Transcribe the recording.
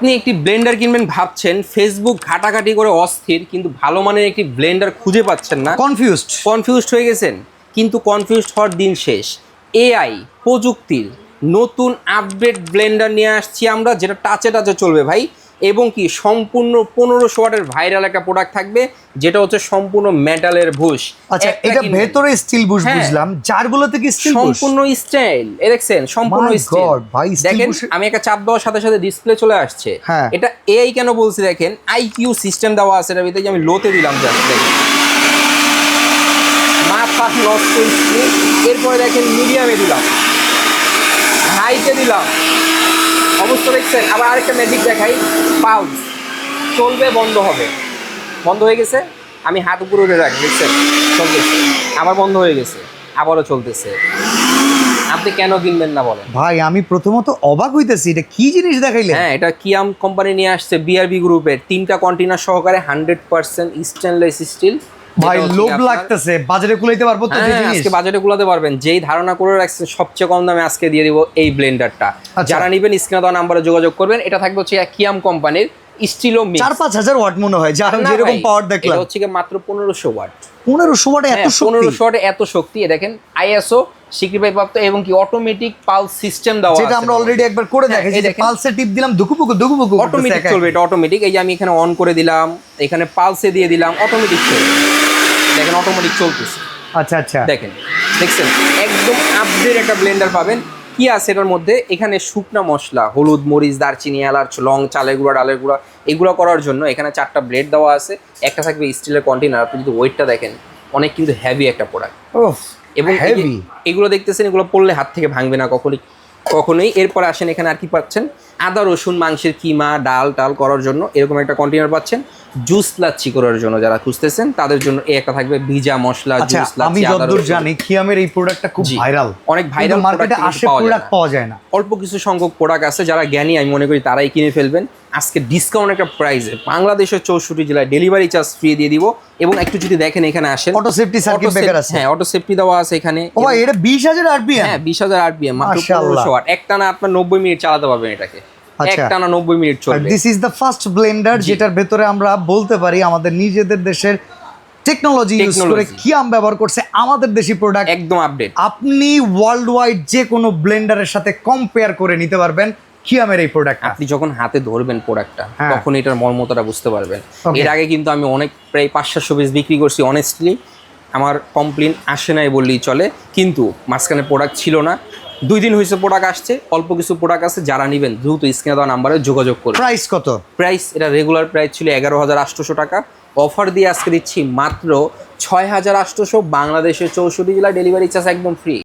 আপনি একটি ব্লেন্ডার কিনবেন ভাবছেন, ফেসবুক ঘাটাঘাটি করে অস্থির, কিন্তু ভালো মানের একটি ব্লেন্ডার খুঁজে পাচ্ছেন না, কনফিউজড হয়ে গেছেন। কিন্তু কনফিউজড হওয়ার দিন শেষ। এআই প্রযুক্তির নতুন আপডেট ব্লেন্ডার নিয়ে আসছি আমরা, যেটা টাচে চলবে ভাই, এবং কি সম্পূর্ণ 1500 ওয়াটের ভাইরাল একটা প্রোডাক্ট থাকবে, যেটা হচ্ছে সম্পূর্ণ মেটালের বুশ। আচ্ছা, এটা ভেতরে স্টিল বুশ বুঝলাম, জারগুলোতে কি স্টিল বুশ? সম্পূর্ণ স্টাইল, এ দেখছেন সম্পূর্ণ স্টিল। দেখেন আমি একটা চাপ দেওয়ার সাথে সাথে ডিসপ্লে চলে আসছে। এটা এআই কেন বলছি দেখেন, আইকিউ সিস্টেম দেওয়া আছে এর ভিতরে। আমি লোতে দিলাম জাস্ট, দেখেন মাথা নষ্ট স্ক্রিন। এরপরে দেখেন মিডিয়ামে দিলাম, হাইতে দিলাম, অবস্থা দেখছেন। আবার আরেকটা ম্যাজিক দেখাই, পাউজ চলবে, বন্ধ হবে, বন্ধ হয়ে গেছে। আমি হাত উপরে উঠে রাখি, দেখছেন চলতেছে, আবার বন্ধ হয়ে গেছে, আবারও চলতেছে। আপনি কেন কিনবেন না বলেন ভাই? আমি প্রথমত অবাক হইতেছি, এটা কি জিনিস দেখাইলে? হ্যাঁ, এটা কিয়াম কোম্পানি নিয়ে আসছে, বিআরবি গ্রুপের 3টা কন্টেনার সহকারে 100% স্টেনলেস স্টিল। ভাই লোভ লাগতেছে, বাজারে কুলাইতে পারবো তো? যে জিনিস আজকে বাজারে কুলাতে পারবেন, যেই ধারণা করে রাখছেন সবচেয়ে কম দামে আজকে দিয়ে দিব এই ব্লেন্ডারটা। যারা নেবেন স্ক্রিনে দেওয়া নাম্বারে যোগাযোগ করবেন। এটা থাকবে হচ্ছে কিয়াম কোম্পানির স্টিলো মিক্স, 4-5 ওয়াট মনে হয়, যার যেরকম পাওয়ার দেখলাম। এটা হচ্ছে মাত্র 1500 ওয়াট। 1500 ওয়াটে এত শক্তি? 1500 ওয়াটে এত শক্তি। দেখেন আইএসও স্বীকৃতিপ্রাপ্ত, এবং কি অটোমেটিক পালস সিস্টেম দেওয়া আছে, যেটা আমরা অলরেডি একবার করে দেখেছি, যে পালসে টিপ দিলাম দুকুপুকু অটোমেটিক চলবে। এটা অটোমেটিক। এই যে আমি এখানে অন করে দিলাম, এখানে পালসে দিয়ে দিলাম, অটোমেটিক চলবে। দেখেন অটোমেটিক চলতেছে। আচ্ছা আচ্ছা, দেখেন, দেখছেন একদম আপডেট একটা ব্লেন্ডার পাবেন। কি আছে এটার মধ্যে? এখানে শুকনা মশলা, হলুদ, মরিচ, দারচিনি, এলাচ, লং, চালের গুঁড়া, ডালের গুঁড়া, এগুলো করার জন্য এখানে 4টা ব্লেড দেওয়া আছে। একটা থাকবে স্টিলের কন্টেনার। আপনি যদি ওয়েটটা দেখেন, অনেক কিন্তু হেভি একটা প্রোডাক্ট। এবং এগুলো দেখতেছেন, এগুলো পড়লে হাত থেকে ভাঙবে না কখনোই। এরপরে আসেন, এখানে আর কি পাচ্ছেন? আদা, রসুন, মাংসের কিমা, ডাল টাল করার জন্য এরকম একটা কন্টেনার পাচ্ছেন। জুস লাচ্ছি করার জন্য যারা খুঁজতেছেন তাদের জন্য এই একটা থাকবে, ভিজা মশলা, জুস লাচ্ছি। আমি যতদূর জানি কিয়ামের এই প্রোডাক্টটা খুব ভাইরাল, অনেক ভাইরাল, মার্কেটে আসে প্রোডাক্ট পাওয়া যায় না। অল্প কিছু সংখ্যক প্রোডাক্ট আছে, যারা জ্ঞানী আমি মনে করি তারাই কিনে ফেলবেন। আজকে ডিসকাউন্ট একটা প্রাইসে বাংলাদেশের 64 জেলায় ডেলিভারি চার্জ ফ্রি দিয়ে দিব। এবং একটু যদি দেখেন এখানে আসেন, অটো সেফটি সার্কিট ব্রেকার আছে। হ্যাঁ, অটো সেফটি দেওয়া আছে এখানে। ও ভাই, এটা 20000 আরপিএম? হ্যাঁ, 20000 আরপিএম, মাত্র 1500 ওয়াট। একটানা আপনার 90 মিনিট চালাতে পারবেন এটাকে। একটানা 90 মিনিট চলবে। This is the first Blender যেটার ভেতরে আমরা বলতে পারি আমাদের নিজেদের দেশের টেকনোলজি ইউজ করে কিয়াম ব্যবহার করছে, আমাদের দেশি প্রোডাক্ট, একদম আপডেট। আপনি ওয়ার্ল্ড ওয়াইড যে কোনো ব্লেন্ডারের সাথে কম্পেয়ার করে নিতে পারবেন কিয়ামের এই প্রোডাক্ট। আপনি যখন হাতে ধরবেন প্রোডাক্টটা, তখন এটার মর্মতাটা বুঝতে পারবেন। এর আগে কিন্তু আমি অনেক, প্রায় 500 পিস বিক্রি করছি। অনেস্টলি আমার কমপ্লেন আসে নাই বললেই চলে, কিন্তু মাঝখানে প্রোডাক্ট ছিল না। 2 দিন হয়েছে প্রোডাক্ট আসছে, অল্প কিছু প্রোডাক্ট আছে। যারা নেবেন দ্রুত স্ক্রিনে দেওয়া নাম্বারে যোগাযোগ করুন। প্রাইস কত? প্রাইস এটা রেগুলার প্রাইস ছিল 11800 টাকা। অফার দিয়ে আজকে দিচ্ছি মাত্র 6800। বাংলাদেশের 64 জেলা ডেলিভারি চার্জ একদম ফ্রি।